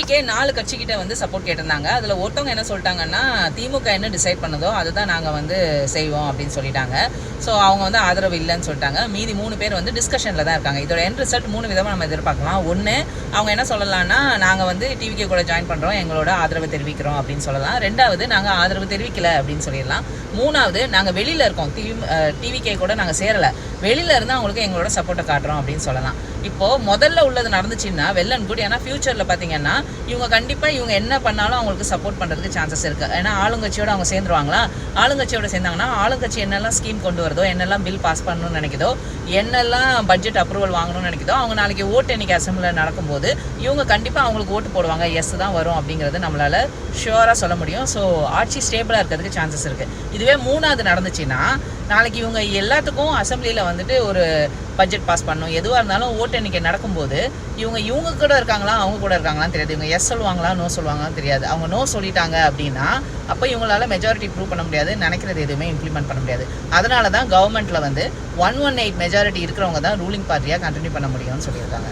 டிவிக்கே 4 கட்சிக்கிட்ட வந்து சப்போர்ட் கேட்டிருந்தாங்க. அதில் ஒருத்தவங்க என்ன சொல்லிட்டாங்கன்னா, திமுக என்ன டிசைட் பண்ணதோ அதுதான் நாங்கள் வந்து செய்வோம் அப்படின்னு சொல்லிட்டாங்க. ஸோ அவங்க வந்து ஆதரவு இல்லைன்னு சொல்லிட்டாங்க. மீதி 3 பேர் வந்து டிஸ்கஷனில் தான் இருக்காங்க. இதோட எண்ட் ரிசல்ட் 3 விதமாக நம்ம எதிர்பார்க்கலாம். ஒன்று, அவங்க என்ன சொல்லலாம்னா, நாங்கள் வந்து டிவிக்கே கூட ஜாயின் பண்ணுறோம், எங்களோட ஆதரவு தெரிவிக்கிறோம் அப்படின்னு சொல்லலாம். 2வது, நாங்கள் ஆதரவு தெரிவிக்கல அப்படின்னு சொல்லிடலாம். 3வது, நாங்கள் வெளியில் இருக்கோம், டிவிக்கே கூட நாங்கள் சேரலை, வெளியில் இருந்து அவங்களுக்கு எங்களோட சப்போர்ட்டை காட்டுறோம் அப்படின்னு சொல்லலாம். இப்போது முதல்ல உள்ளது நடந்துச்சுன்னா வெல் அண்ட் குட். ஏன்னா ஃபியூச்சரில் பார்த்தீங்கன்னா இவங்க கண்டிப்பாக இவங்க என்ன பண்ணாலும் அவங்களுக்கு சப்போர்ட் பண்ணுறதுக்கு சான்சஸ் இருக்குது. ஏன்னா ஆளுங்கட்சியோடு அவங்க சேர்ந்துருவாங்களா, ஆளுங்கட்சியோட சேர்ந்தாங்கன்னா ஆளுங்கட்சி என்னெல்லாம் ஸ்கீம் கொண்டு வருதோ, என்னெல்லாம் பில் பாஸ் பண்ணணும்னு நினைக்குதோ, என்னெல்லாம் பட்ஜெட் அப்ரூவல் வாங்கணும்னு நினைக்குதோ, அவங்க நாளைக்கு ஓட்டு எண்ணிக்கை அசம்பிளியில் நடக்கும்போது இவங்க கண்டிப்பாக அவங்களுக்கு ஓட்டு போடுவாங்க, எஸ் தான் வரும் அப்படிங்கிறது நம்மளால் ஷுவராக சொல்ல முடியும். ஸோ ஆட்சி ஸ்டேபிளாக இருக்கிறதுக்கு சான்சஸ் இருக்குது. இதுவே 3வது நடந்துச்சுன்னா நாளைக்கு இவங்க எல்லாத்துக்கும் அசம்பிளியில் வந்துட்டு ஒரு பட்ஜெட் பாஸ் பண்ணணும், எதுவாக இருந்தாலும் ஓட்டு எண்ணிக்கை நடக்கும்போது இவங்க கூட இருக்காங்களா அவங்க கூட இருக்காங்களான்னு தெரியாது, இவங்க எஸ் சொல்லுவாங்களா நோ சொல்லுவாங்களான்னு தெரியாது. அவங்க நோ சொல்லிட்டாங்க அப்படின்னா அப்போ இவங்களால மெஜாரிட்டி ப்ரூவ் பண்ண முடியாது, நினைக்கிறது எதுவுமே இம்ப்ளிமெண்ட் பண்ண முடியாது. அதனால தான் கவர்மெண்ட்டில் வந்து 118 மெஜாரிட்டி இருக்கிறவங்க தான் ரூலிங் பார்ட்டியாக கண்டினியூ பண்ண முடியும்னு சொல்லியிருக்காங்க.